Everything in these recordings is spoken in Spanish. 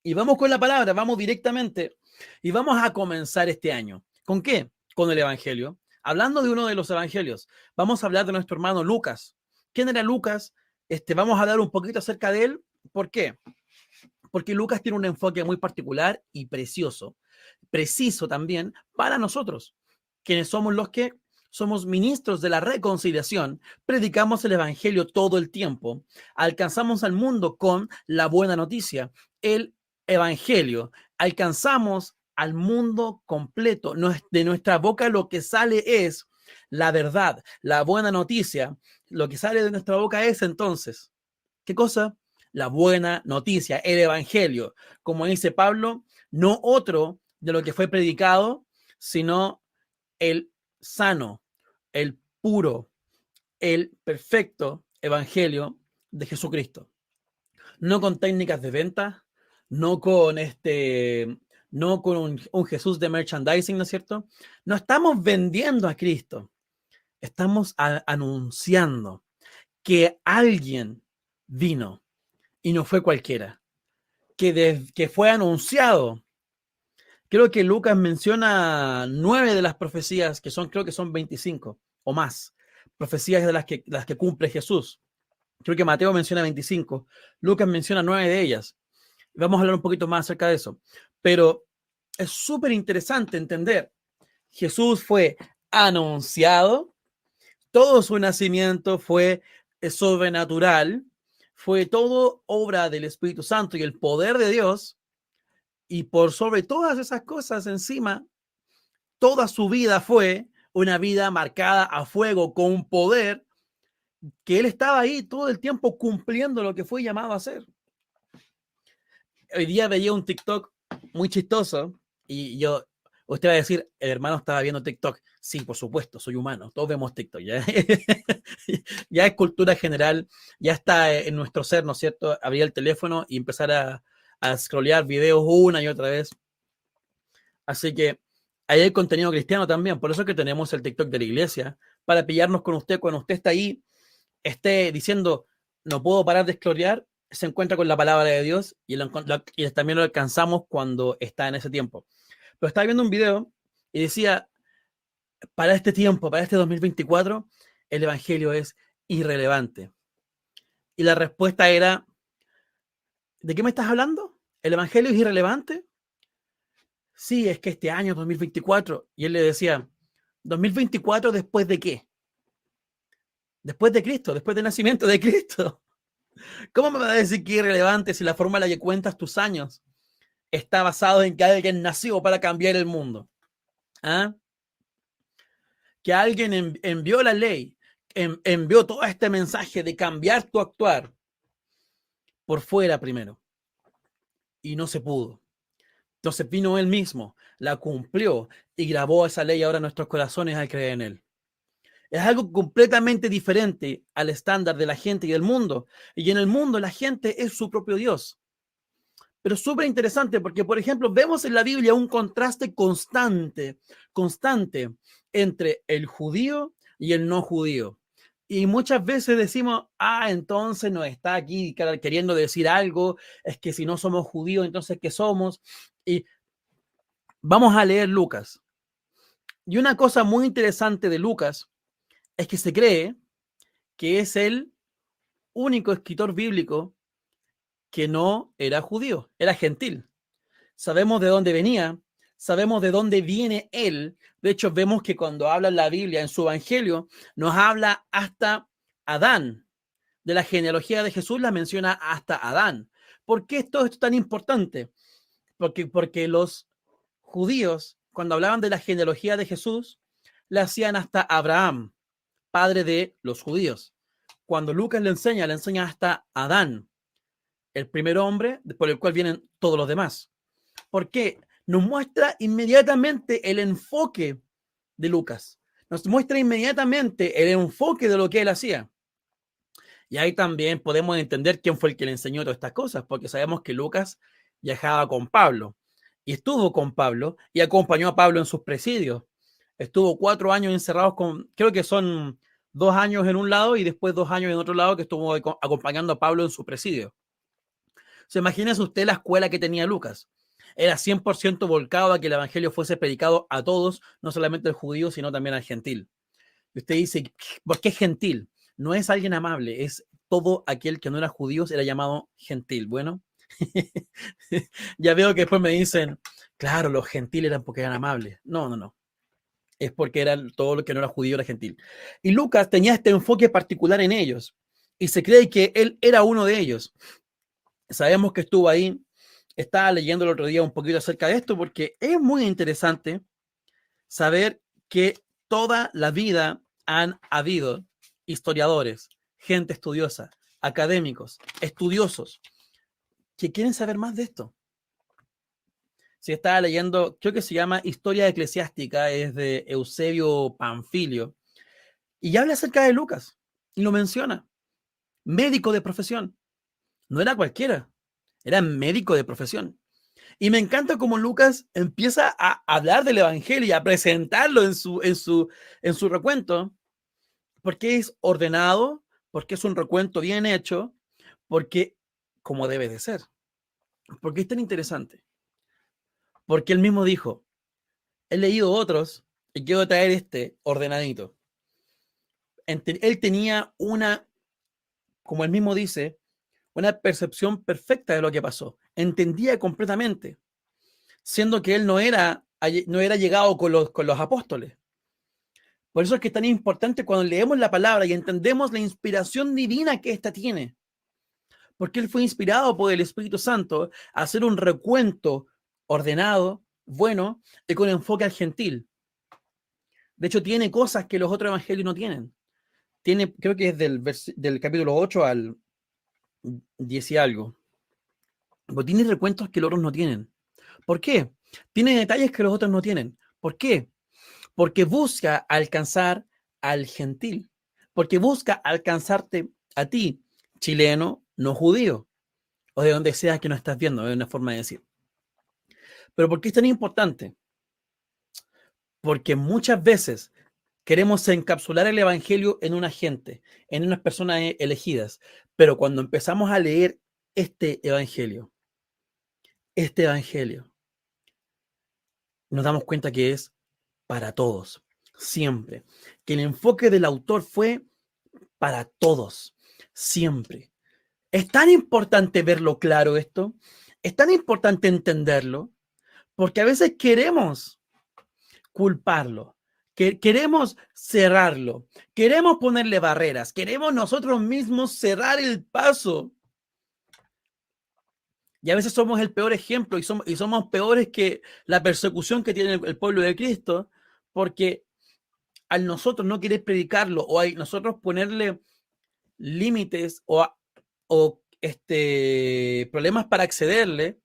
Y vamos con la palabra, vamos directamente. Y vamos a comenzar este año. ¿Con qué? Con el Evangelio. Hablando de uno de los Evangelios, vamos a hablar de nuestro hermano Lucas. ¿Quién era Lucas? Vamos a hablar un poquito acerca de él. ¿Por qué? Porque Lucas tiene un enfoque muy particular y precioso, preciso también para nosotros, quienes somos los que somos ministros de la reconciliación, predicamos el Evangelio todo el tiempo, alcanzamos al mundo con la buena noticia, el Evangelio, alcanzamos al mundo completo. De nuestra boca lo que sale es la verdad, la buena noticia. Lo que sale de nuestra boca es entonces, ¿qué cosa? La buena noticia, el Evangelio. Como dice Pablo, no otro de lo que fue predicado, sino el sano, el puro, el perfecto Evangelio de Jesucristo. No con técnicas de venta, no con un Jesús de merchandising, ¿no es cierto? No estamos vendiendo a Cristo, estamos anunciando que alguien vino y no fue cualquiera, que fue anunciado. Creo que Lucas menciona 9 de las profecías, creo que son 25 o más, profecías de las que cumple Jesús. Creo que Mateo menciona 25, Lucas menciona 9 de ellas. Vamos a hablar un poquito más acerca de eso. Pero es súper interesante entender. Jesús fue anunciado, todo su nacimiento fue sobrenatural, fue todo obra del Espíritu Santo y el poder de Dios. Y por sobre todas esas cosas encima, toda su vida fue una vida marcada a fuego con un poder que él estaba ahí todo el tiempo cumpliendo lo que fue llamado a hacer. Hoy día veía un TikTok muy chistoso y usted va a decir, el hermano estaba viendo TikTok. Sí, por supuesto, soy humano, todos vemos TikTok. Ya, ya es cultura general, ya está en nuestro ser, ¿no es cierto? Abrir el teléfono y empezar a scrollear videos una y otra vez. Así que ahí hay contenido cristiano también, por eso es que tenemos el TikTok de la iglesia, para pillarnos con usted cuando usted está ahí, esté diciendo, no puedo parar de scrollear, se encuentra con la palabra de Dios y también lo alcanzamos cuando está en ese tiempo. Pero estaba viendo un video y decía, para este tiempo, para este 2024, el evangelio es irrelevante. Y la respuesta era, ¿de qué me estás hablando? ¿El evangelio es irrelevante? Sí, es que este año 2024. Y él le decía, ¿2024 después de qué? Después de Cristo, después del nacimiento de Cristo. ¿Cómo me va a decir que es irrelevante si la forma en la que cuentas tus años está basado en que alguien nació para cambiar el mundo? ¿Ah? Que alguien envió la ley, envió todo este mensaje de cambiar tu actuar por fuera primero. Y no se pudo. Entonces vino él mismo, la cumplió y grabó esa ley ahora en nuestros corazones al creer en él. Es algo completamente diferente al estándar de la gente y del mundo. Y en el mundo la gente es su propio Dios. Pero es súper interesante porque, por ejemplo, vemos en la Biblia un contraste constante entre el judío y el no judío. Y muchas veces decimos, entonces nos está aquí queriendo decir algo, es que si no somos judíos, entonces ¿qué somos? Y vamos a leer Lucas. Y una cosa muy interesante de Lucas es que se cree que es el único escritor bíblico que no era judío, era gentil. Sabemos de dónde venía, sabemos de dónde viene él. De hecho, vemos que cuando habla la Biblia en su evangelio, nos habla hasta Adán. De la genealogía de Jesús la menciona hasta Adán. ¿Por qué esto es tan importante? Porque los judíos, cuando hablaban de la genealogía de Jesús, la hacían hasta Abraham, padre de los judíos. Cuando Lucas le enseña hasta Adán, el primer hombre por el cual vienen todos los demás. ¿Por qué? Nos muestra inmediatamente el enfoque de Lucas. Nos muestra inmediatamente el enfoque de lo que él hacía. Y ahí también podemos entender quién fue el que le enseñó todas estas cosas, porque sabemos que Lucas viajaba con Pablo y estuvo con Pablo y acompañó a Pablo en sus presidios. Estuvo 4 años encerrados creo que son 2 años en un lado y después 2 años en otro lado que estuvo acompañando a Pablo en su presidio. Se imagínese usted la escuela que tenía Lucas. Era 100% volcado a que el evangelio fuese predicado a todos, no solamente al judío, sino también al gentil. Y usted dice, ¿por qué gentil? No es alguien amable, es todo aquel que no era judío era llamado gentil. Bueno, ya veo que después me dicen, claro, los gentiles eran porque eran amables. No, no, no. Es porque eran todo lo que no era judío era gentil. Y Lucas tenía este enfoque particular en ellos. Y se cree que él era uno de ellos. Sabemos que estuvo ahí. Estaba leyendo el otro día un poquito acerca de esto porque es muy interesante saber que toda la vida han habido historiadores, gente estudiosa, académicos, estudiosos, que quieren saber más de esto. Si estaba leyendo, creo que se llama Historia Eclesiástica, es de Eusebio Panfilio, y habla acerca de Lucas, y lo menciona. Médico de profesión. No era cualquiera, era médico de profesión. Y me encanta cómo Lucas empieza a hablar del evangelio y a presentarlo en su recuento, porque es ordenado, porque es un recuento bien hecho, porque como debe de ser. Porque es tan interesante. Porque él mismo dijo, he leído otros y quiero traer este ordenadito. Él tenía como él mismo dice, una percepción perfecta de lo que pasó. Entendía completamente, siendo que él no era llegado con los apóstoles. Por eso es que es tan importante cuando leemos la palabra y entendemos la inspiración divina que ésta tiene. Porque él fue inspirado por el Espíritu Santo a hacer un recuento ordenado, bueno, y con enfoque al gentil. De hecho, tiene cosas que los otros evangelios no tienen. Creo que es del capítulo 8 al 10 y algo. Pero tiene recuentos que los otros no tienen. ¿Por qué? Tiene detalles que los otros no tienen. ¿Por qué? Porque busca alcanzar al gentil. Porque busca alcanzarte a ti, chileno, no judío, o de donde sea que no estás viendo, es una forma de decir. Pero ¿por qué es tan importante? Porque muchas veces queremos encapsular el evangelio en una gente, en unas personas elegidas, pero cuando empezamos a leer este evangelio, nos damos cuenta que es para todos, siempre. Que el enfoque del autor fue para todos, siempre. Es tan importante verlo claro esto, es tan importante entenderlo, porque a veces queremos culparlo, queremos cerrarlo, queremos ponerle barreras, queremos nosotros mismos cerrar el paso. Y a veces somos el peor ejemplo y somos peores que la persecución que tiene el pueblo de Cristo, porque al nosotros no querer predicarlo o a nosotros ponerle límites o problemas para accederle,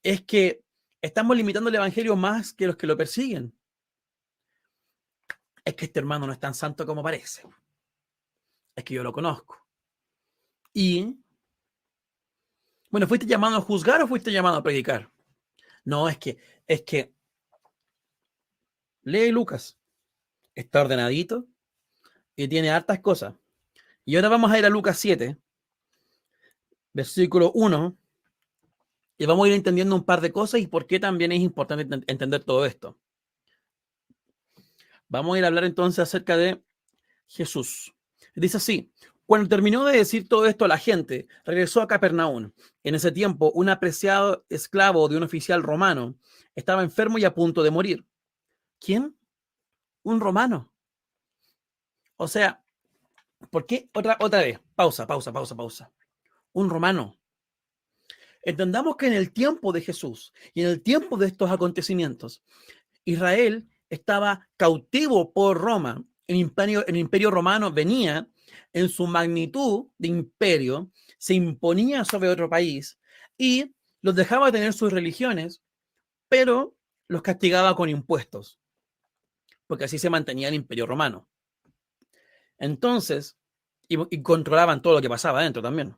es que estamos limitando el evangelio más que los que lo persiguen. Es que este hermano no es tan santo como parece. Es que yo lo conozco. Y, bueno, ¿fuiste llamado a juzgar o fuiste llamado a predicar? No, es que lee Lucas. Está ordenadito y tiene hartas cosas. Y ahora vamos a ir a Lucas 7, versículo 1, y vamos a ir entendiendo un par de cosas y por qué también es importante entender todo esto. Vamos a ir a hablar entonces acerca de Jesús. Dice así: cuando terminó de decir todo esto a la gente, regresó a Capernaum. En ese tiempo, un apreciado esclavo de un oficial romano estaba enfermo y a punto de morir. ¿Quién? Un romano. O sea, ¿por qué? Otra vez. Pausa. Un romano. Entendamos que en el tiempo de Jesús y en el tiempo de estos acontecimientos, Israel estaba cautivo por Roma. El imperio romano venía en su magnitud de imperio, se imponía sobre otro país y los dejaba tener sus religiones, pero los castigaba con impuestos, porque así se mantenía el imperio romano. Entonces, y controlaban todo lo que pasaba adentro también.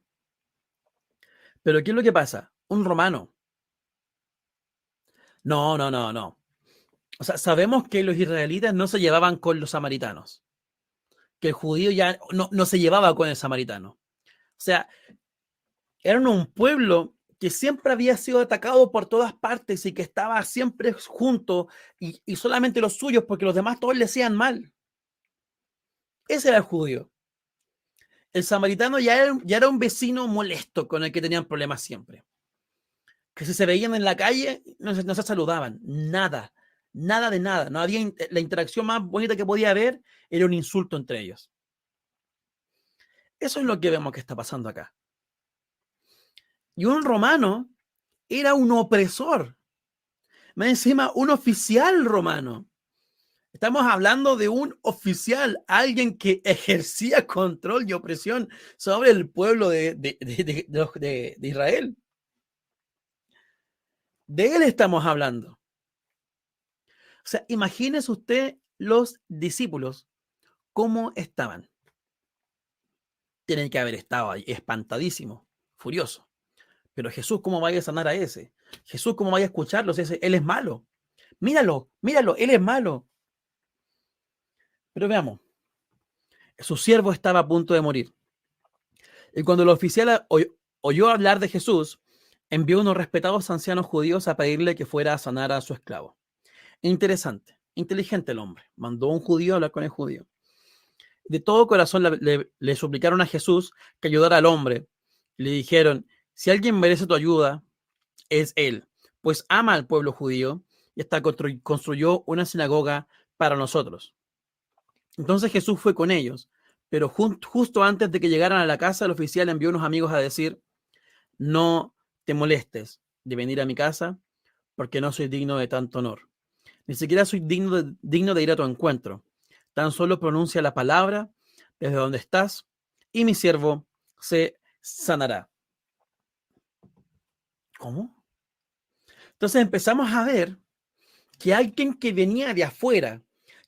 Pero ¿qué es lo que pasa? Un romano No, no, no, no. O sea, sabemos que los israelitas no se llevaban con los samaritanos, que el judío ya no se llevaba con el samaritano. O sea, eran un pueblo que siempre había sido atacado por todas partes y que estaba siempre junto y solamente los suyos porque los demás todos le hacían mal. Ese era el judío. El samaritano ya era un vecino molesto con el que tenían problemas siempre. Que si se veían en la calle, no se saludaban. Nada, nada de nada. No había la interacción más bonita que podía haber, era un insulto entre ellos. Eso es lo que vemos que está pasando acá. Y un romano era un opresor. Más encima, un oficial romano. Estamos hablando de un oficial, alguien que ejercía control y opresión sobre el pueblo de Israel. De él estamos hablando. O sea, imagínese usted los discípulos, cómo estaban. Tienen que haber estado ahí espantadísimos, furiosos. Pero Jesús, ¿cómo vaya a sanar a ese? Jesús, ¿cómo vaya a escucharlos? Él es malo. Míralo, míralo, él es malo. Pero veamos, su siervo estaba a punto de morir. Y cuando el oficial oyó hablar de Jesús, envió unos respetados ancianos judíos a pedirle que fuera a sanar a su esclavo. Interesante, inteligente el hombre. Mandó a un judío a hablar con el judío. De todo corazón le suplicaron a Jesús que ayudara al hombre. Le dijeron, si alguien merece tu ayuda, es él, pues ama al pueblo judío y hasta construyó una sinagoga para nosotros. Entonces Jesús fue con ellos, pero justo antes de que llegaran a la casa, el oficial envió unos amigos a decir, no te molestes de venir a mi casa, porque no soy digno de tanto honor. Ni siquiera soy digno de ir a tu encuentro. Tan solo pronuncia la palabra desde donde estás y mi siervo se sanará. ¿Cómo? Entonces empezamos a ver que alguien que venía de afuera,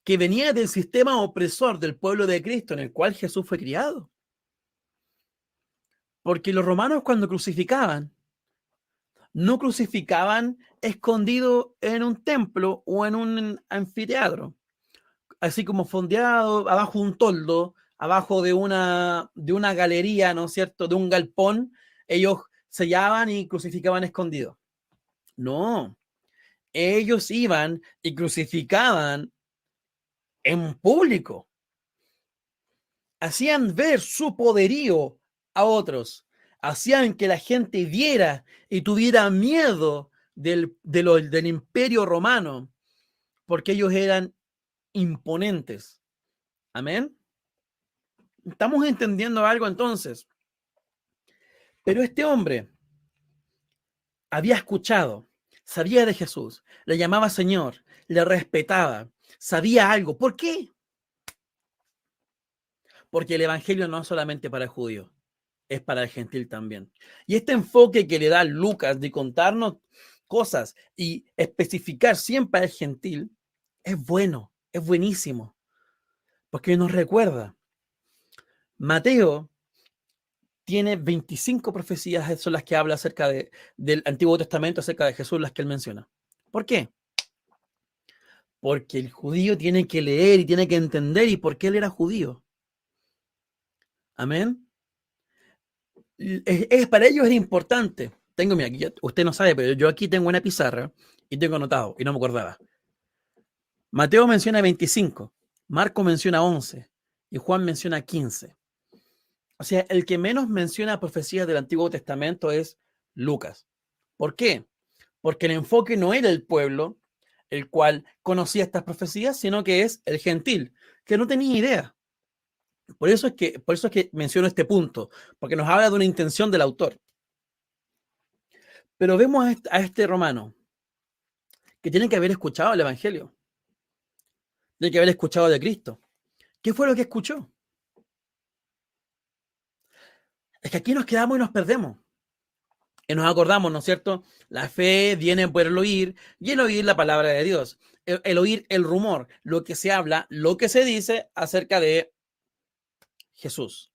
que venía del sistema opresor del pueblo de Cristo en el cual Jesús fue criado. Porque los romanos cuando crucificaban, no crucificaban escondido en un templo o en un anfiteatro, así como fondeado, abajo un toldo, abajo de una galería, ¿no es cierto?, de un galpón, ellos sellaban y crucificaban escondido. No, ellos iban y crucificaban en público. Hacían ver su poderío a otros. Hacían que la gente viera y tuviera miedo del imperio romano, porque ellos eran imponentes. Amén. ¿Estamos entendiendo algo entonces? Pero este hombre había escuchado, sabía de Jesús, le llamaba Señor, le respetaba, sabía algo. ¿Por qué? Porque el evangelio no es solamente para el judío, es para el gentil también. Y este enfoque que le da Lucas de contarnos cosas y especificar siempre al gentil es bueno, es buenísimo, porque nos recuerda. Mateo tiene 25 profecías, son las que habla acerca del Antiguo Testamento, acerca de Jesús, las que él menciona. ¿Por qué? Porque el judío tiene que leer y tiene que entender y por qué él era judío. Amén. Para ellos era importante. Mira, usted no sabe, pero yo aquí tengo una pizarra y tengo anotado y no me acordaba. Mateo menciona 25, Marco menciona 11 y Juan menciona 15. O sea, el que menos menciona profecías del Antiguo Testamento es Lucas. ¿Por qué? Porque el enfoque no era el pueblo, el cual conocía estas profecías, sino que es el gentil, que no tenía idea. Por eso es que menciono este punto, porque nos habla de una intención del autor. Pero vemos a este romano que tiene que haber escuchado el Evangelio, tiene que haber escuchado de Cristo. ¿Qué fue lo que escuchó? Es que aquí nos quedamos y nos perdemos. Y nos acordamos, ¿no es cierto? La fe viene por el oír y el oír la palabra de Dios. El oír el rumor, lo que se habla, lo que se dice acerca de Jesús.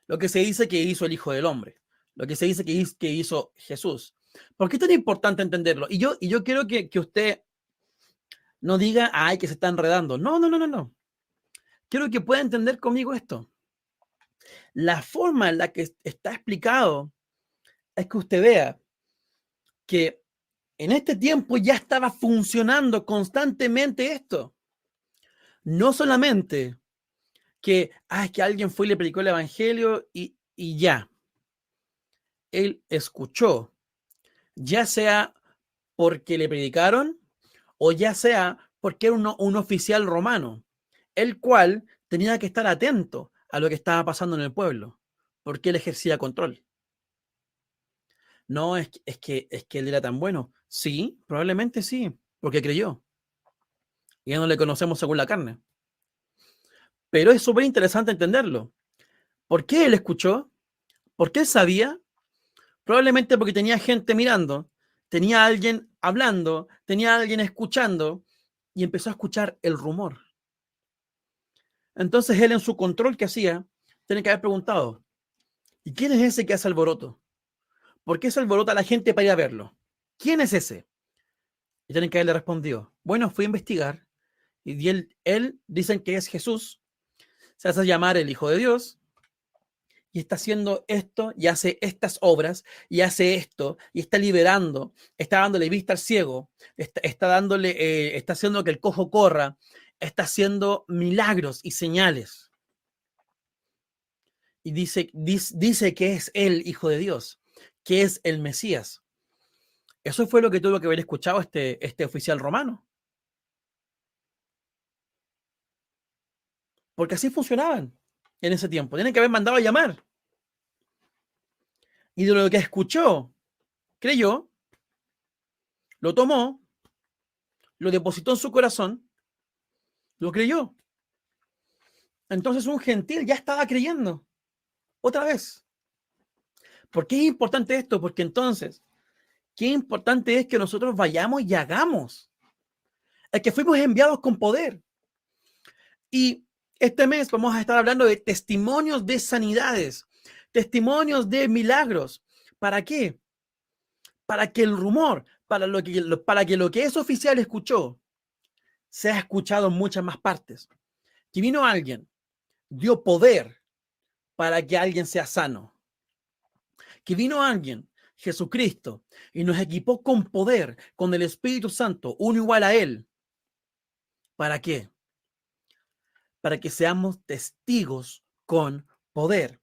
Lo que se dice que hizo el Hijo del Hombre. Lo que se dice que hizo Jesús. ¿Por qué es tan importante entenderlo? Y yo quiero que usted no diga, ay, que se está enredando. No, no, no, no, no. Quiero que pueda entender conmigo esto. La forma en la que está explicado es que usted vea que en este tiempo ya estaba funcionando constantemente esto. No solamente que, es que alguien fue y le predicó el evangelio y ya. Él escuchó, ya sea porque le predicaron o ya sea porque era un oficial romano, el cual tenía que estar atento a lo que estaba pasando en el pueblo, porque él ejercía control. No, es que él era tan bueno. Sí, probablemente sí, porque creyó. Y ya no le conocemos según la carne. Pero es súper interesante entenderlo. ¿Por qué él escuchó? ¿Por qué él sabía? Probablemente porque tenía gente mirando, tenía alguien hablando, tenía alguien escuchando y empezó a escuchar el rumor. Entonces él en su control que hacía, tiene que haber preguntado, ¿y quién es ese que hace alboroto? ¿Por qué se alborota a la gente para ir a verlo? ¿Quién es ese? Y tienen que haberle respondido, bueno, fui a investigar y él dicen que es Jesús, se hace llamar el Hijo de Dios y está haciendo esto y hace estas obras y hace esto y está liberando, está dándole vista al ciego, está haciendo que el cojo corra, está haciendo milagros y señales. Y dice que es el Hijo de Dios, que es el Mesías. Eso fue lo que tuvo que haber escuchado este oficial romano. Porque así funcionaban en ese tiempo. Tienen que haber mandado a llamar. Y de lo que escuchó, creyó, lo tomó, lo depositó en su corazón, lo creyó. Entonces un gentil ya estaba creyendo. Otra vez. ¿Por qué es importante esto? Porque entonces, qué importante es que nosotros vayamos y hagamos. Es que fuimos enviados con poder. Y este mes vamos a estar hablando de testimonios de sanidades, testimonios de milagros. ¿Para qué? Para que el rumor, para que lo que es oficial escuchó, sea escuchado en muchas más partes. Que vino alguien, dio poder para que alguien sea sano. Que vino alguien, Jesucristo, y nos equipó con poder, con el Espíritu Santo, uno igual a Él. ¿Para qué? Para que seamos testigos con poder.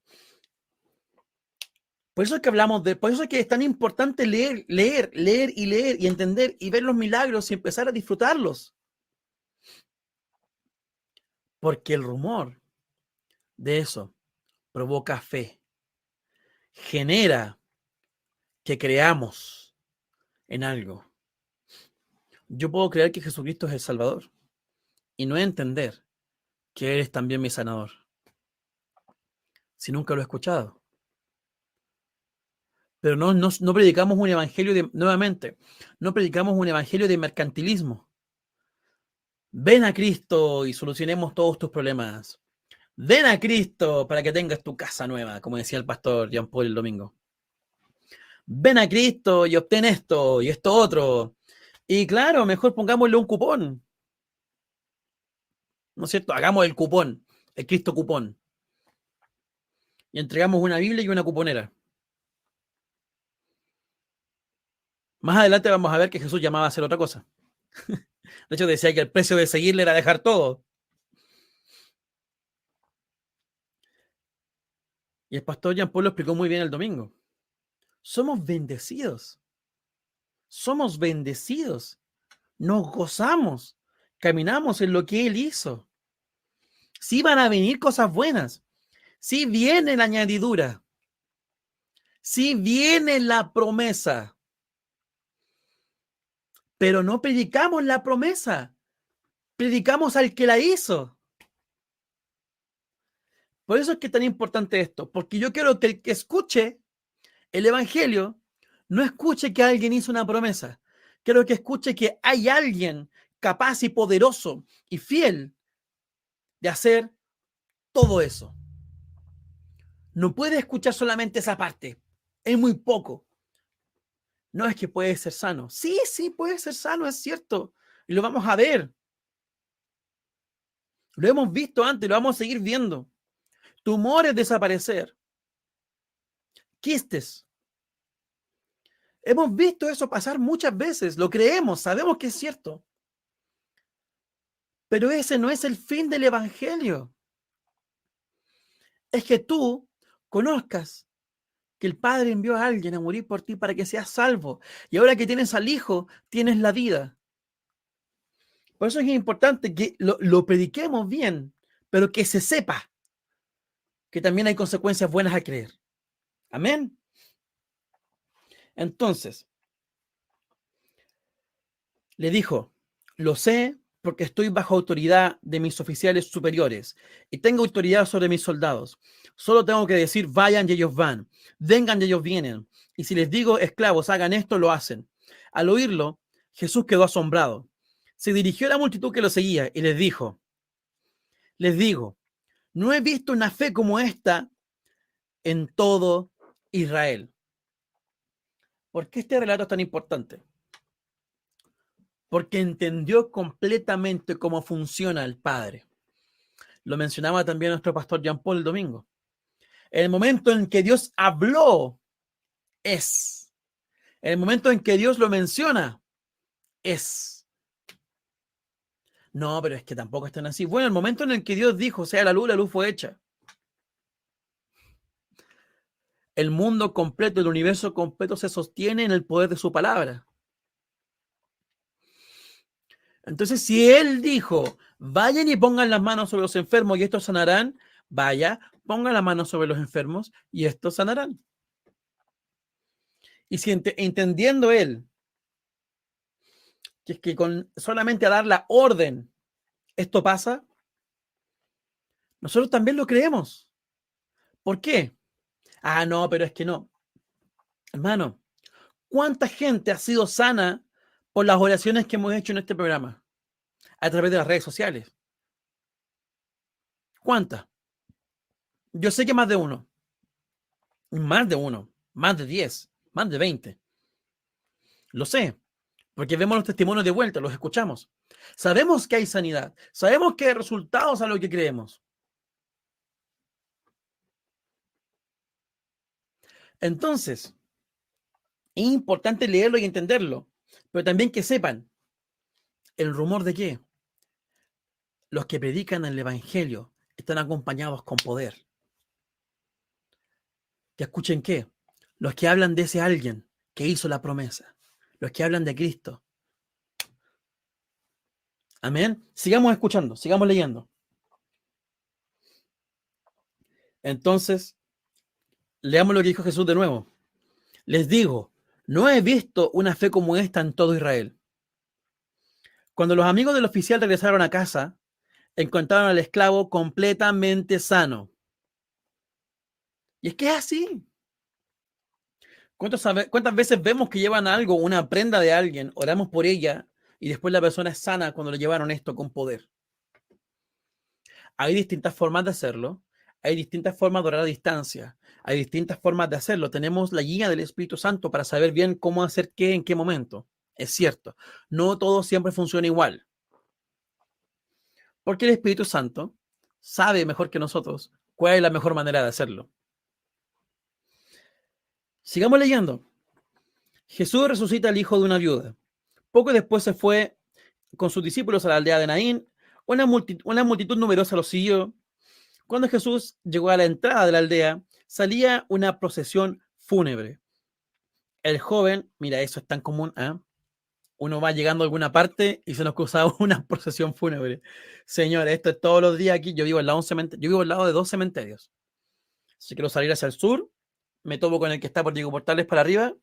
Por eso es que por eso es que es tan importante leer y entender y ver los milagros y empezar a disfrutarlos. Porque el rumor de eso provoca fe, genera que creamos en algo. Yo puedo creer que Jesucristo es el Salvador y no entender que Él es también mi sanador, si nunca lo he escuchado. Pero no predicamos un evangelio nuevamente, no predicamos un evangelio de mercantilismo. Ven a Cristo y solucionemos todos tus problemas. Ven a Cristo para que tengas tu casa nueva, como decía el pastor Jean Paul el domingo. Ven a Cristo y obtén esto y esto otro. Y claro, mejor pongámosle un cupón. ¿No es cierto? Hagamos el cupón, el Cristo cupón. Y entregamos una Biblia y una cuponera. Más adelante vamos a ver que Jesús llamaba a hacer otra cosa. De hecho, decía que el precio de seguirle era dejar todo. Y el pastor Jean Paul lo explicó muy bien el domingo. Somos bendecidos. Somos bendecidos. Nos gozamos. Caminamos en lo que Él hizo. Sí van a venir cosas buenas. Sí viene la añadidura. Sí viene la promesa. Pero no predicamos la promesa. Predicamos al que la hizo. Por eso es que es tan importante esto. Porque yo quiero que el que escuche el evangelio no escuche que alguien hizo una promesa. Quiero que escuche que hay alguien capaz y poderoso y fiel de hacer todo eso. No puede escuchar solamente esa parte. Es muy poco. No es que puede ser sano. Sí, sí, puede ser sano, es cierto. Y lo vamos a ver. Lo hemos visto antes, lo vamos a seguir viendo. Tumores desaparecer. Quistes. Hemos visto eso pasar muchas veces. Lo creemos, sabemos que es cierto. Pero ese no es el fin del evangelio. Es que tú conozcas que el Padre envió a alguien a morir por ti para que seas salvo. Y ahora que tienes al Hijo, tienes la vida. Por eso es importante que lo prediquemos bien, pero que se sepa que también hay consecuencias buenas a creer. Amén. Entonces, le dijo, lo sé porque estoy bajo autoridad de mis oficiales superiores y tengo autoridad sobre mis soldados. Solo tengo que decir, vayan y ellos van, vengan y ellos vienen. Y si les digo, esclavos, hagan esto, lo hacen. Al oírlo, Jesús quedó asombrado. Se dirigió a la multitud que lo seguía y les digo, no he visto una fe como esta en todo Israel. ¿Por qué este relato es tan importante? Porque entendió completamente cómo funciona el Padre. Lo mencionaba también nuestro pastor Jean Paul el domingo. En el momento en que Dios habló, es. En el momento en que Dios lo menciona, es. No, pero es que tampoco están así. Bueno, el momento en el que Dios dijo, sea la luz fue hecha. El mundo completo, el universo completo se sostiene en el poder de su palabra. Entonces, si Él dijo, vayan y pongan las manos sobre los enfermos y estos sanarán, vaya, pongan las manos sobre los enfermos y estos sanarán. Y si entendiendo Él, que es que con solamente a dar la orden, esto pasa, nosotros también lo creemos. ¿Por qué? Ah, no, pero es que no. Hermano, ¿cuánta gente ha sido sana por las oraciones que hemos hecho en este programa? A través de las redes sociales. ¿Cuántas? Yo sé que más de uno. Más de uno. Más de 10. Más de 20. Lo sé. Porque vemos los testimonios de vuelta, los escuchamos. Sabemos que hay sanidad. Sabemos que hay resultados a lo que creemos. Entonces, es importante leerlo y entenderlo. Pero también que sepan el rumor de qué. Los que predican el evangelio están acompañados con poder. Que escuchen qué. Los que hablan de ese alguien que hizo la promesa. Los que hablan de Cristo. Amén. Sigamos escuchando, sigamos leyendo. Entonces, leamos lo que dijo Jesús de nuevo. Les digo, no he visto una fe como esta en todo Israel. Cuando los amigos del oficial regresaron a casa, encontraron al esclavo completamente sano. Y es que es así. ¿Cuántas veces vemos que llevan algo, una prenda de alguien, oramos por ella y después la persona es sana cuando le llevaron esto con poder? Hay distintas formas de hacerlo, hay distintas formas de orar a distancia, hay distintas formas de hacerlo. Tenemos la guía del Espíritu Santo para saber bien cómo hacer qué en qué momento. Es cierto, no todo siempre funciona igual. Porque el Espíritu Santo sabe mejor que nosotros cuál es la mejor manera de hacerlo. Sigamos leyendo. Jesús resucita al hijo de una viuda. Poco después se fue con sus discípulos a la aldea de Naín. Una multitud numerosa lo siguió. Cuando Jesús llegó a la entrada de la aldea, salía una procesión fúnebre. El joven, mira, eso es tan común, ¿eh? Uno va llegando a alguna parte y se nos cruza una procesión fúnebre. Señor, esto es todos los días aquí. Yo vivo al lado de 2 cementerios. Si quiero salir hacia el sur, me topo con el que está por Diego Portales para arriba.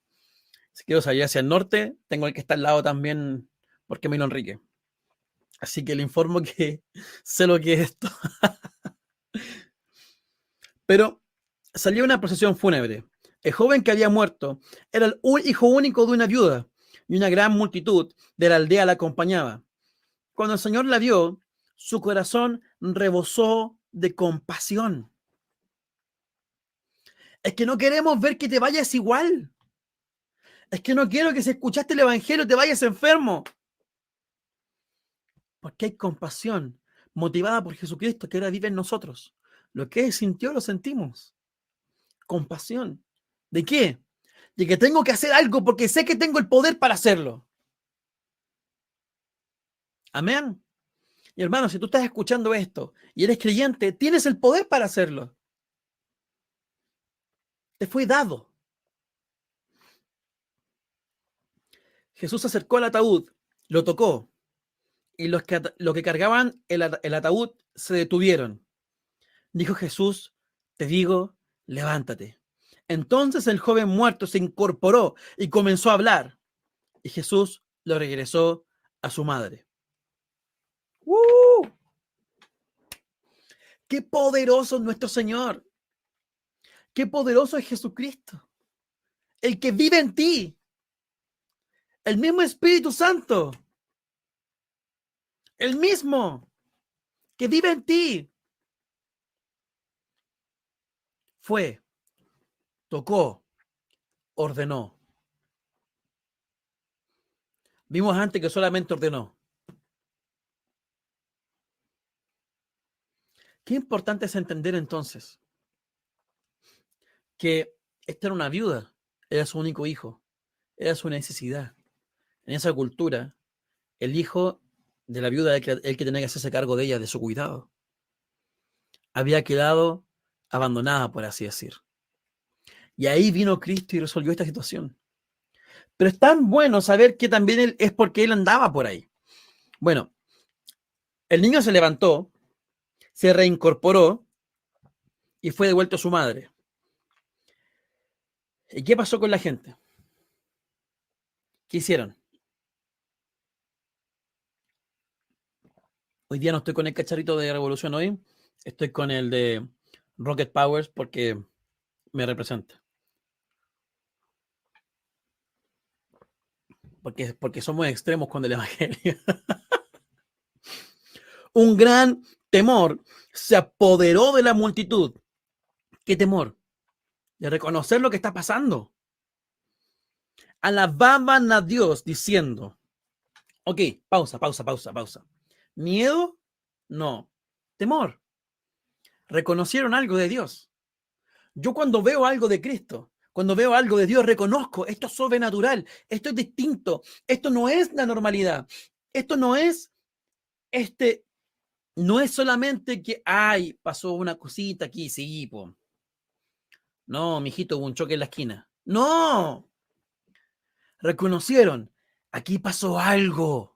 Si quiero salir hacia el norte, tengo el que está al lado también por Camilo Enrique. Así que le informo que sé lo que es esto. Pero salió una procesión fúnebre. El joven que había muerto era el hijo único de una viuda y una gran multitud de la aldea la acompañaba. Cuando el Señor la vio, su corazón rebosó de compasión. Es que no queremos ver que te vayas igual. Es que no quiero que si escuchaste el evangelio te vayas enfermo. Porque hay compasión motivada por Jesucristo que ahora vive en nosotros. Lo que Él sintió lo sentimos. Compasión. ¿De qué? De que tengo que hacer algo porque sé que tengo el poder para hacerlo. Amén. Y hermano, si tú estás escuchando esto y eres creyente, tienes el poder para hacerlo. Te fue dado. Jesús se acercó al ataúd, lo tocó, y los que cargaban el ataúd se detuvieron. Dijo Jesús, te digo, levántate. Entonces el joven muerto se incorporó y comenzó a hablar, y Jesús lo regresó a su madre. ¡Uh! ¡Qué poderoso es nuestro Señor! ¡Qué poderoso es Jesucristo! El que vive en ti, el mismo Espíritu Santo, el mismo que vive en ti, fue, tocó, ordenó. Vimos antes que solamente ordenó. Qué importante es entender entonces que esta era una viuda, era su único hijo, era su necesidad. En esa cultura, el hijo de la viuda era el que tenía que hacerse cargo de ella, de su cuidado. Había quedado abandonada, por así decir. Y ahí vino Cristo y resolvió esta situación. Pero es tan bueno saber que también es porque él andaba por ahí. Bueno, el niño se levantó, se reincorporó y fue devuelto a su madre. ¿Y qué pasó con la gente? ¿Qué hicieron? Hoy día no estoy con el cacharrito de Revolución hoy, estoy con el de Rocket Powers porque me representa. Porque somos extremos con el Evangelio. Un gran temor se apoderó de la multitud. ¿Qué temor? De reconocer lo que está pasando. Alababan a Dios diciendo, ok, pausa. ¿Miedo? No. Temor. Reconocieron algo de Dios. Yo cuando veo algo de Cristo, cuando veo algo de Dios, reconozco, esto es sobrenatural, esto es distinto, esto no es la normalidad, esto no es, no es solamente que, ay, pasó una cosita aquí, sí, po. No, mijito, hubo un choque en la esquina. No, reconocieron, aquí pasó algo,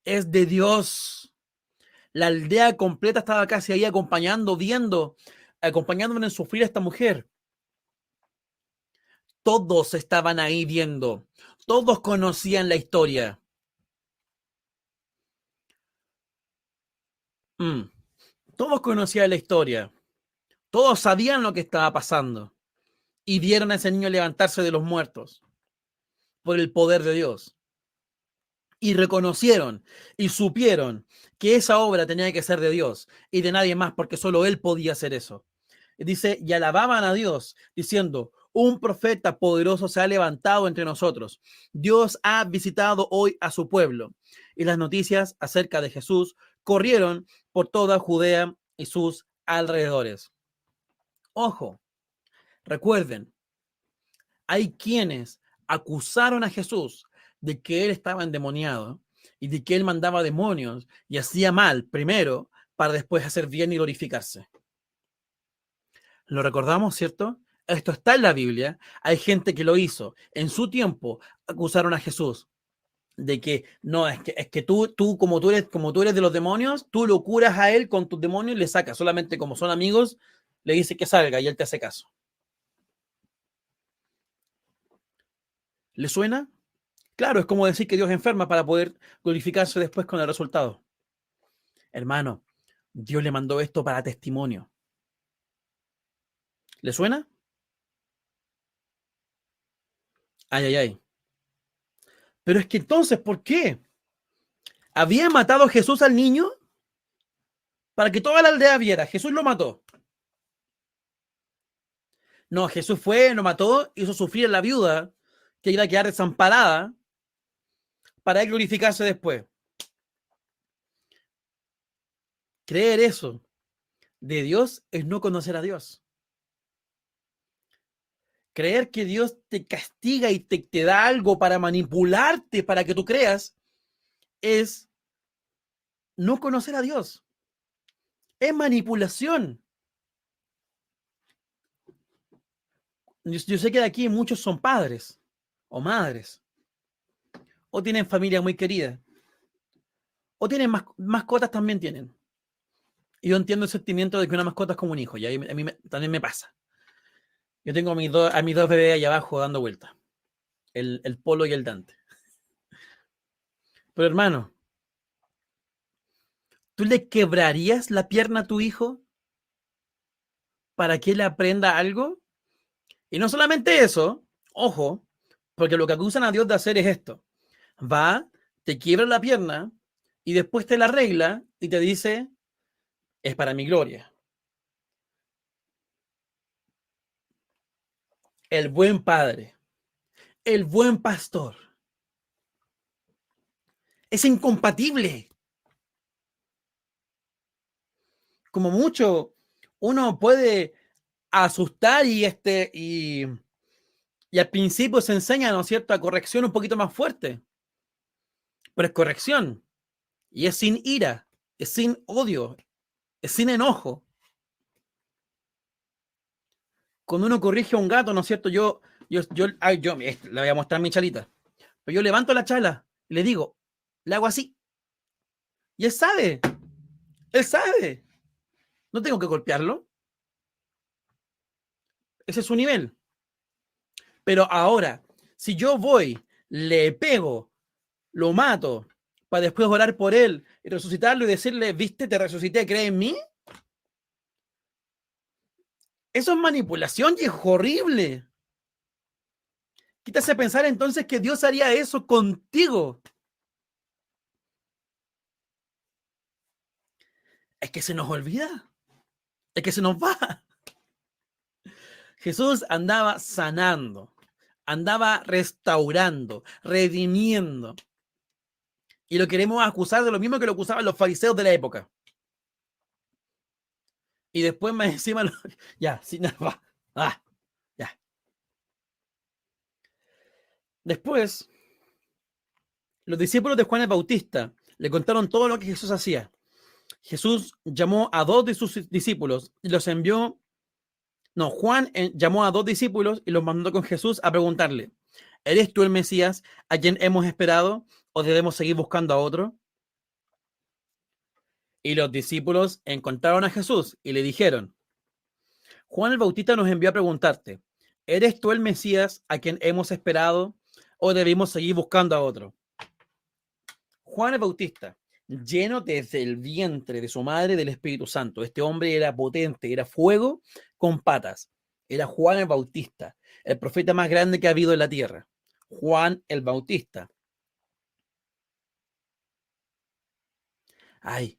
es de Dios. La aldea completa estaba casi ahí acompañando, viendo, acompañándome en sufrir a esta mujer. Todos estaban ahí viendo. Todos conocían la historia. Todos conocían la historia. Todos sabían lo que estaba pasando. Y vieron a ese niño levantarse de los muertos por el poder de Dios. Y reconocieron y supieron que esa obra tenía que ser de Dios y de nadie más, porque solo Él podía hacer eso. Y dice, y alababan a Dios, diciendo, un profeta poderoso se ha levantado entre nosotros. Dios ha visitado hoy a su pueblo. Y las noticias acerca de Jesús corrieron por toda Judea y sus alrededores. Ojo, recuerden, hay quienes acusaron a Jesús de que él estaba endemoniado y de que él mandaba demonios y hacía mal primero para después hacer bien y glorificarse. Lo recordamos, ¿cierto? Esto está en la Biblia. Hay gente que lo hizo. En su tiempo acusaron a Jesús de que no, es que tú como tú eres de los demonios, tú lo curas a él con tus demonios y le sacas. Solamente como son amigos, le dice que salga y él te hace caso. ¿Le suena? Claro, es como decir que Dios enferma para poder glorificarse después con el resultado. Hermano, Dios le mandó esto para testimonio. ¿Le suena? Ay. Pero es que entonces, ¿por qué? ¿Había matado Jesús al niño? Para que toda la aldea viera. Jesús lo mató. No, Jesús fue, lo mató, hizo sufrir a la viuda que iba a quedar desamparada para glorificarse después. Creer eso de Dios es no conocer a Dios. Creer que Dios te castiga y te da algo para manipularte, para que tú creas, es no conocer a Dios. Es manipulación. Yo sé que de aquí muchos son padres o madres, o tienen familia muy querida, o tienen mascotas también tienen. Y yo entiendo el sentimiento de que una mascota es como un hijo, y a mí también me pasa. Yo tengo a mis dos bebés allá abajo dando vueltas, el Polo y el Dante. Pero hermano, ¿tú le quebrarías la pierna a tu hijo para que él aprenda algo? Y no solamente eso, ojo, porque lo que acusan a Dios de hacer es esto. Va, te quiebra la pierna y después te la arregla y te dice, es para mi gloria. El buen padre, el buen pastor. Es incompatible. Como mucho, uno puede asustar y al principio se enseña, ¿no es cierto?, a corrección un poquito más fuerte. Pero es corrección. Y es sin ira, es sin odio, es sin enojo. Cuando uno corrige a un gato, ¿no es cierto? Le voy a mostrar mi chalita. Pero yo levanto la chala y le digo, le hago así. Y él sabe. No tengo que golpearlo. Ese es su nivel. Pero ahora, si yo voy, le pego, lo mato, para después orar por él y resucitarlo y decirle, viste, te resucité, ¿cree en mí? Eso es manipulación y es horrible. Quítase pensar entonces que Dios haría eso contigo. Es que se nos olvida. Es que se nos va. Jesús andaba sanando, andaba restaurando, redimiendo. Y lo queremos acusar de lo mismo que lo acusaban los fariseos de la época. Y después más encima, ya, sí, nada, va. Ya. Después, los discípulos de Juan el Bautista le contaron todo lo que Jesús hacía. Jesús llamó a 2 de sus discípulos y los envió. No, Juan llamó a 2 discípulos y los mandó con Jesús a preguntarle, ¿eres tú el Mesías a quien hemos esperado o debemos seguir buscando a otro? Y los discípulos encontraron a Jesús y le dijeron, Juan el Bautista nos envió a preguntarte, ¿eres tú el Mesías a quien hemos esperado o debemos seguir buscando a otro? Juan el Bautista, lleno desde el vientre de su madre del Espíritu Santo. Este hombre era potente, era fuego con patas. Era Juan el Bautista, el profeta más grande que ha habido en la tierra. Juan el Bautista. Ay,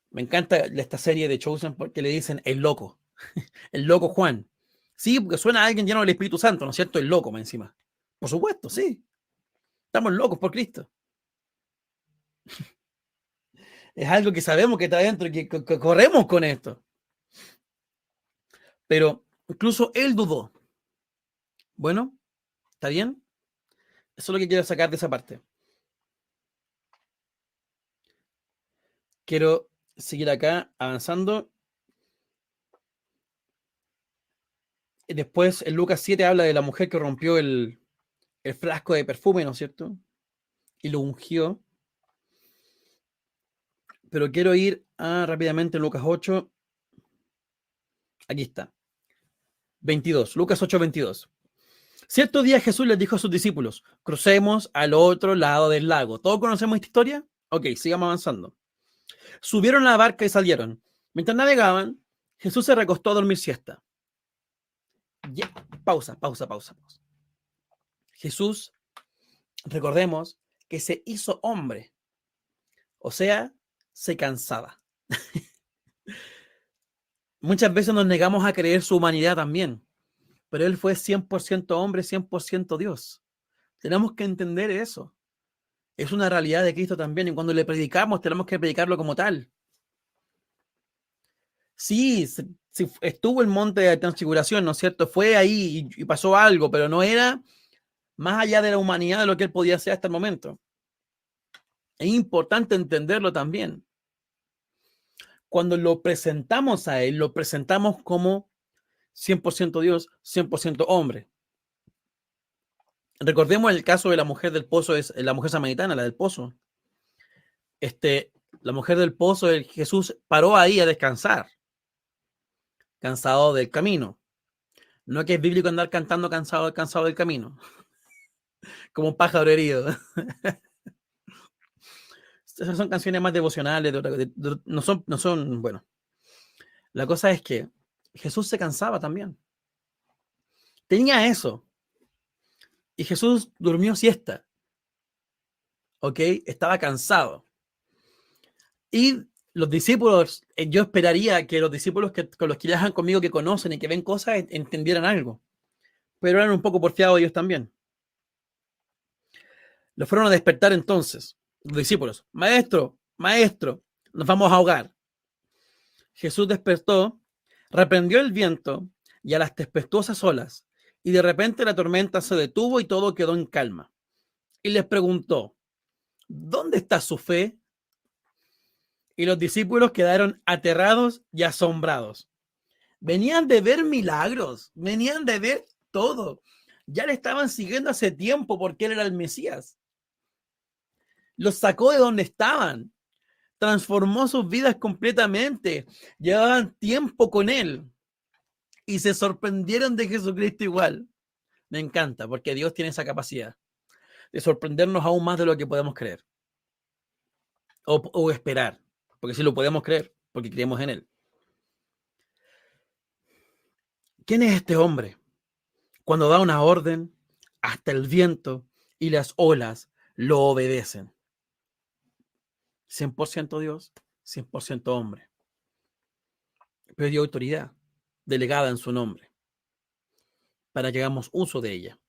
me encanta esta serie de Chosen porque le dicen el loco Juan. Sí, porque suena a alguien lleno del Espíritu Santo, ¿no es cierto? El loco, más encima. Por supuesto, sí. Estamos locos por Cristo. Es algo que sabemos que está dentro y que corremos con esto. Pero incluso él dudó. Bueno, ¿está bien? Eso es lo que quiero sacar de esa parte. Quiero seguir acá avanzando. Después, en Lucas 7 habla de la mujer que rompió el frasco de perfume, ¿no es cierto? Y lo ungió. Pero quiero ir rápidamente a Lucas 8. Aquí está. 22. Lucas 8, 22. Cierto día Jesús les dijo a sus discípulos, crucemos al otro lado del lago. ¿Todos conocemos esta historia? Ok, sigamos avanzando. Subieron a la barca y salieron. Mientras navegaban, Jesús se recostó a dormir siesta. Ya, pausa. Jesús, recordemos que se hizo hombre, o sea, se cansaba. Muchas veces nos negamos a creer su humanidad también, pero él fue 100% hombre, 100% Dios. Tenemos que entender eso. Es una realidad de Cristo también. Y cuando le predicamos, tenemos que predicarlo como tal. Sí, sí, estuvo el monte de transfiguración, ¿no es cierto? Fue ahí y pasó algo, pero no era más allá de la humanidad de lo que él podía hacer hasta el momento. Es importante entenderlo también. Cuando lo presentamos a él, lo presentamos como 100% Dios, 100% hombre. Recordemos el caso de la mujer del pozo, es la mujer samaritana, la del pozo. La mujer del pozo, Jesús paró ahí a descansar, cansado del camino. No que es bíblico andar cantando cansado del camino, como un pájaro herido. Esas son canciones más devocionales, no son, bueno. La cosa es que Jesús se cansaba también. Tenía eso. Y Jesús durmió siesta. ¿Ok? Estaba cansado. Y los discípulos, yo esperaría que los discípulos con los que viajan conmigo, que conocen y que ven cosas, entendieran algo. Pero eran un poco porfiados ellos también. Los fueron a despertar entonces, los discípulos. Maestro, maestro, nos vamos a ahogar. Jesús despertó, reprendió el viento y a las tempestuosas olas, y de repente la tormenta se detuvo y todo quedó en calma. Y les preguntó, ¿dónde está su fe? Y los discípulos quedaron aterrados y asombrados. Venían de ver milagros, venían de ver todo. Ya le estaban siguiendo hace tiempo porque él era el Mesías. Los sacó de donde estaban, transformó sus vidas completamente. Llevaban tiempo con él y se sorprendieron de Jesucristo igual. Me encanta porque Dios tiene esa capacidad de sorprendernos aún más de lo que podemos creer o esperar, porque sí lo podemos creer porque creemos en él. ¿Quién es este hombre? Cuando da una orden, hasta el viento y las olas lo obedecen. 100% Dios, 100% hombre. Pero dio autoridad delegada en su nombre para que hagamos uso de ella,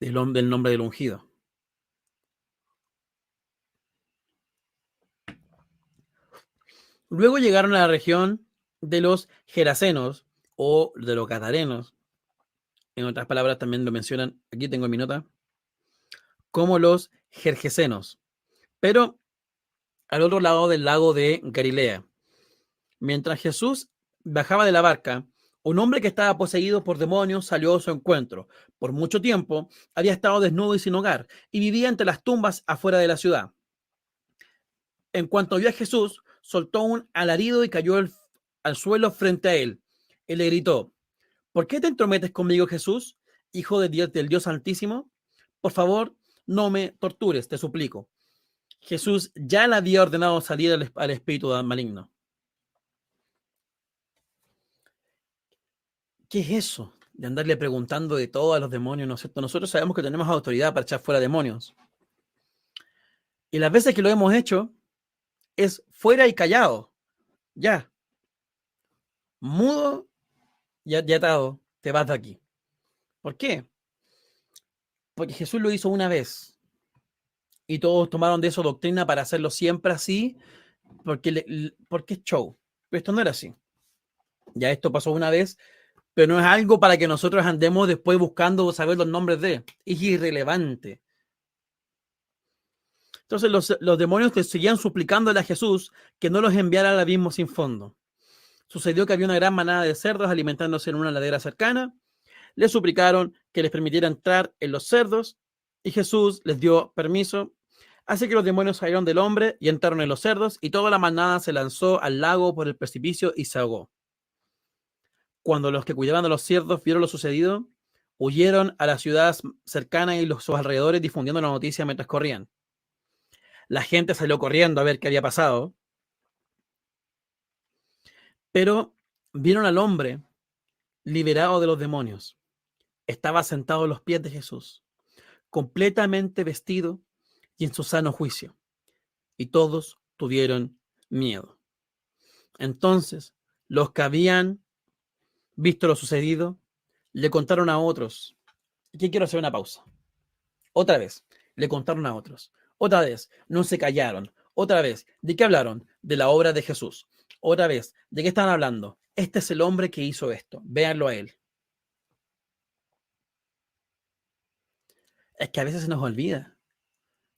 del nombre del ungido. Luego llegaron a la región de los Gerasenos o de los Gadarenos. En otras palabras también lo mencionan, aquí tengo mi nota, como los Gergesenos, pero al otro lado del lago de Galilea. Mientras Jesús bajaba de la barca, un hombre que estaba poseído por demonios salió a su encuentro. Por mucho tiempo había estado desnudo y sin hogar y vivía entre las tumbas afuera de la ciudad. En cuanto vio a Jesús, soltó un alarido y cayó al suelo frente a él. Él le gritó, ¿por qué te entrometes conmigo, Jesús, hijo de Dios, del Dios Altísimo? Por favor, no me tortures, te suplico. Jesús ya le había ordenado salir al espíritu maligno. ¿Qué es eso? De andarle preguntando de todo a los demonios, ¿no es cierto? Nosotros sabemos que tenemos autoridad para echar fuera demonios. Y las veces que lo hemos hecho, es fuera y callado. Ya. Mudo y atado. Te vas de aquí. ¿Por qué? Porque Jesús lo hizo una vez. Y todos tomaron de eso doctrina para hacerlo siempre así. Porque es show. Pero esto no era así. Ya esto pasó una vez. Pero no es algo para que nosotros andemos después buscando saber los nombres de. Es irrelevante. Entonces los demonios te seguían suplicándole a Jesús que no los enviara al abismo sin fondo. Sucedió que había una gran manada de cerdos alimentándose en una ladera cercana. Le suplicaron que les permitiera entrar en los cerdos y Jesús les dio permiso. Así que los demonios salieron del hombre y entraron en los cerdos y toda la manada se lanzó al lago por el precipicio y se ahogó. Cuando los que cuidaban de los cerdos vieron lo sucedido, huyeron a las ciudades cercanas y sus alrededores difundiendo la noticia mientras corrían. La gente salió corriendo a ver qué había pasado, pero vieron al hombre liberado de los demonios. Estaba sentado a los pies de Jesús, completamente vestido y en su sano juicio. Y todos tuvieron miedo. Entonces, los que habían visto lo sucedido le contaron a otros. Aquí quiero hacer una pausa. Otra vez, le contaron a otros. Otra vez, no se callaron. Otra vez, ¿de qué hablaron? De la obra de Jesús. Otra vez, ¿de qué estaban hablando? Este es el hombre que hizo esto. Véanlo a él. Es que a veces se nos olvida.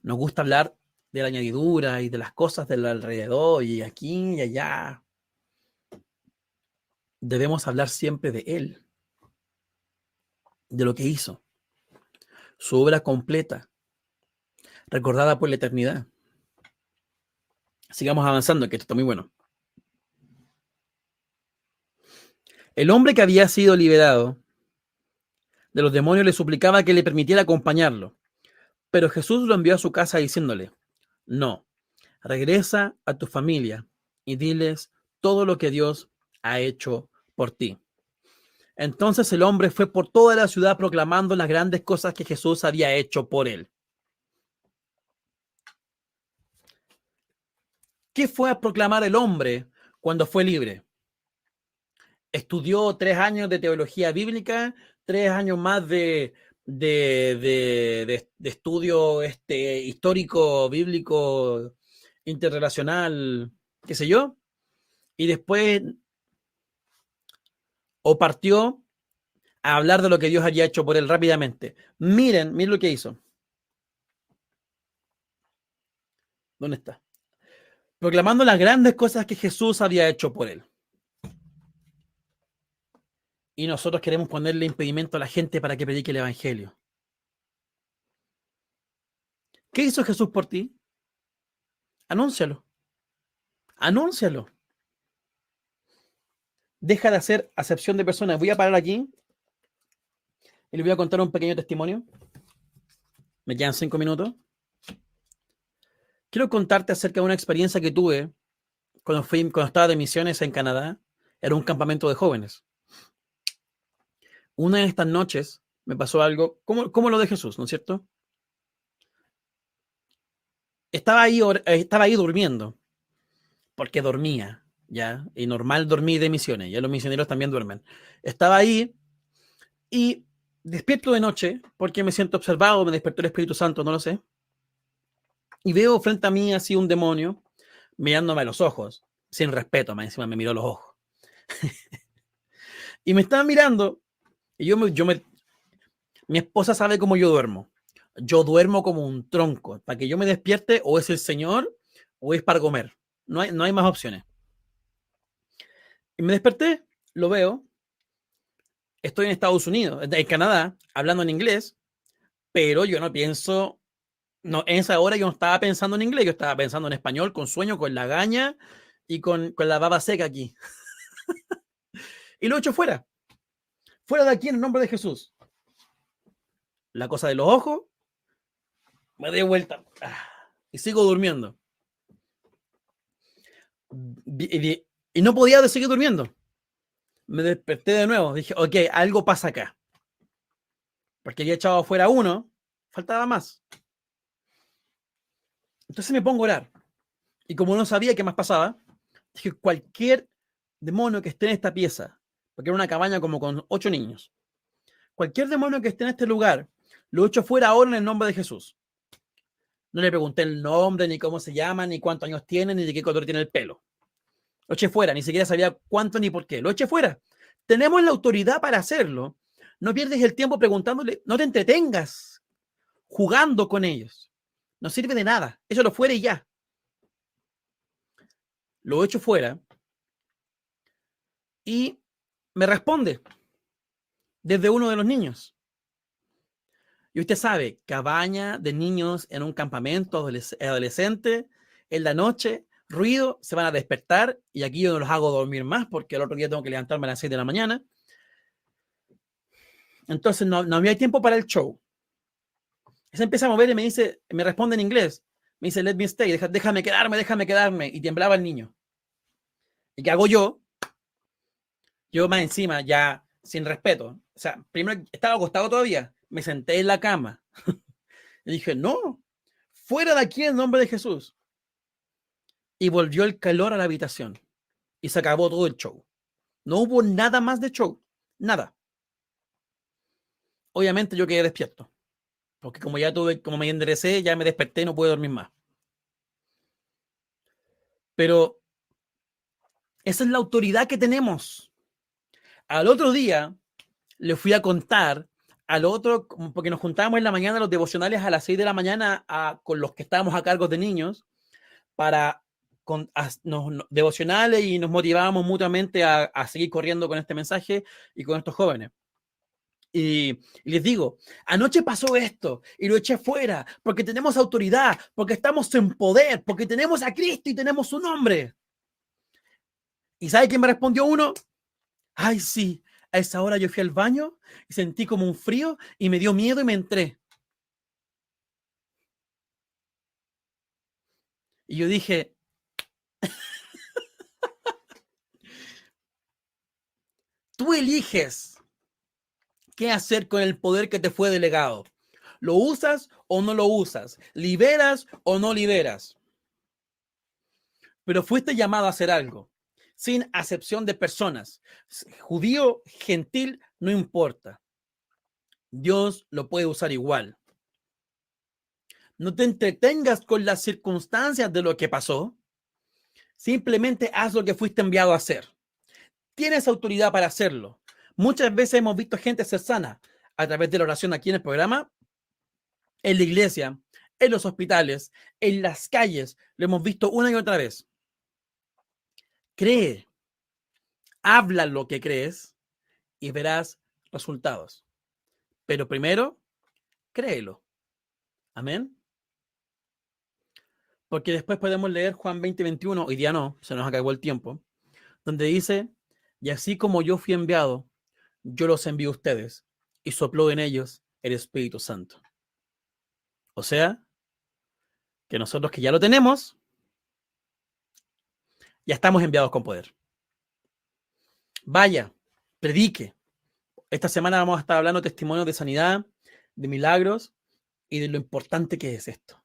Nos gusta hablar de la añadidura y de las cosas del alrededor y aquí y allá. Debemos hablar siempre de él, de lo que hizo, su obra completa, recordada por la eternidad. Sigamos avanzando, que esto está muy bueno. El hombre que había sido liberado de los demonios le suplicaba que le permitiera acompañarlo, pero Jesús lo envió a su casa diciéndole: no, regresa a tu familia y diles todo lo que Dios ha hecho por ti. Entonces el hombre fue por toda la ciudad proclamando las grandes cosas que Jesús había hecho por él. ¿Qué fue a proclamar el hombre cuando fue libre? Estudió 3 años de teología bíblica, 3 años más de estudio histórico, bíblico, interrelacional, qué sé yo, y después o partió a hablar de lo que Dios había hecho por él rápidamente. Miren lo que hizo. ¿Dónde está? Proclamando las grandes cosas que Jesús había hecho por él. Y nosotros queremos ponerle impedimento a la gente para que predique el evangelio. ¿Qué hizo Jesús por ti? Anúncialo. Anúncialo. Deja de hacer acepción de personas. Voy a parar aquí y les voy a contar un pequeño testimonio. Me quedan 5 minutos. Quiero contarte acerca de una experiencia que tuve cuando estaba de misiones en Canadá. Era un campamento de jóvenes. Una de estas noches me pasó algo como lo de Jesús, ¿no es cierto? Estaba ahí durmiendo, porque dormía, ¿ya? Y normal dormí de misiones, ya los misioneros también duermen. Estaba ahí y despierto de noche, porque me siento observado, me despertó el Espíritu Santo, no lo sé. Y veo frente a mí así un demonio mirándome a los ojos, sin respeto, más encima me miró a los ojos. Y me estaba mirando, y mi esposa sabe cómo yo duermo. Yo duermo como un tronco. Para que yo me despierte, o es el Señor, o es para comer. No hay más opciones. Y me desperté, lo veo. Estoy en Estados Unidos, en Canadá, hablando en inglés, pero yo no pienso, no, en esa hora yo no estaba pensando en inglés, yo estaba pensando en español, con sueño, con lagaña y con la baba seca aquí. Y lo echo fuera de aquí en el nombre de Jesús. La cosa de los ojos, me doy vuelta y sigo durmiendo. Y no podía seguir durmiendo. Me desperté de nuevo. Dije, ok, algo pasa acá. Porque había echado afuera uno, faltaba más. Entonces me pongo a orar. Y como no sabía qué más pasaba, dije, cualquier demonio que esté en esta pieza, porque era una cabaña como con 8 niños, cualquier demonio que esté en este lugar, lo echo fuera ahora en el nombre de Jesús. No le pregunté el nombre, ni cómo se llama, ni cuántos años tiene, ni de qué color tiene el pelo. Lo eché fuera, ni siquiera sabía cuánto ni por qué. Lo eché fuera. Tenemos la autoridad para hacerlo. No pierdes el tiempo preguntándole, no te entretengas jugando con ellos. No sirve de nada. Échalo fuera y ya. Lo echo fuera y me responde desde uno de los niños. Y usted sabe, cabaña de niños en un campamento adolescente, en la noche, ruido, se van a despertar y aquí yo no los hago dormir más porque el otro día tengo que levantarme a las 6 de la mañana. Entonces no había tiempo para el show. Se empieza a mover y me responde en inglés. Me dice, let me stay, déjame quedarme. Y temblaba el niño. ¿Y qué hago yo? Yo más encima, ya sin respeto. O sea, primero estaba acostado todavía. Me senté en la cama. Y dije, no, fuera de aquí en nombre de Jesús. Y volvió el calor a la habitación. Y se acabó todo el show. No hubo nada más de show. Nada. Obviamente yo quedé despierto. porque como me enderecé, ya me desperté y no puedo dormir más. Pero esa es la autoridad que tenemos. Al otro día le fui a contar al otro, porque nos juntábamos en la mañana los devocionales a las 6 de la mañana con los que estábamos a cargo de niños para devocionales y nos motivábamos mutuamente a seguir corriendo con este mensaje y con estos jóvenes. Y les digo, anoche pasó esto y lo eché fuera porque tenemos autoridad, porque estamos en poder, porque tenemos a Cristo y tenemos su nombre. ¿Y sabe quién me respondió uno? Ay, sí, a esa hora yo fui al baño y sentí como un frío y me dio miedo y me entré. Y yo dije, tú eliges qué hacer con el poder que te fue delegado. ¿Lo usas o no lo usas? ¿Liberas o no liberas? Pero fuiste llamado a hacer algo, sin acepción de personas. Judío, gentil, no importa. Dios lo puede usar igual. No te entretengas con las circunstancias de lo que pasó. Simplemente haz lo que fuiste enviado a hacer. Tienes autoridad para hacerlo. Muchas veces hemos visto gente ser sana a través de la oración aquí en el programa, en la iglesia, en los hospitales, en las calles. Lo hemos visto una y otra vez. Cree, habla lo que crees y verás resultados. Pero primero, créelo. Amén. Porque después podemos leer Juan 20:21, hoy día no, se nos acabó el tiempo, donde dice, y así como yo fui enviado, yo los envío a ustedes, y sopló en ellos el Espíritu Santo. O sea, que nosotros que ya lo tenemos, ya estamos enviados con poder. Vaya, predique. Esta semana vamos a estar hablando de testimonios de sanidad, de milagros y de lo importante que es esto.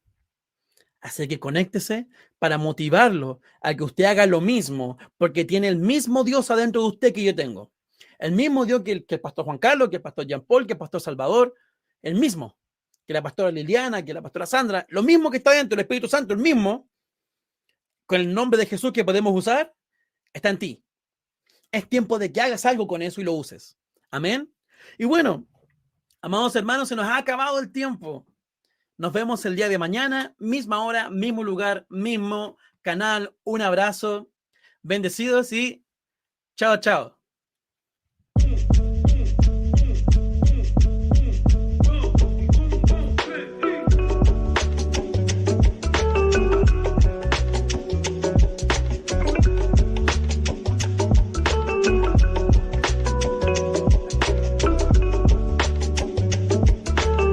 Así que conéctese para motivarlo a que usted haga lo mismo, porque tiene el mismo Dios adentro de usted que yo tengo. El mismo Dios que el pastor Juan Carlos, que el pastor Jean Paul, que el pastor Salvador, el mismo que la pastora Liliana, que la pastora Sandra, lo mismo que está dentro, el Espíritu Santo, el mismo, con el nombre de Jesús que podemos usar, está en ti. Es tiempo de que hagas algo con eso y lo uses. Amén. Y bueno, amados hermanos, se nos ha acabado el tiempo. Nos vemos el día de mañana, misma hora, mismo lugar, mismo canal. Un abrazo. Bendecidos y chao, chao.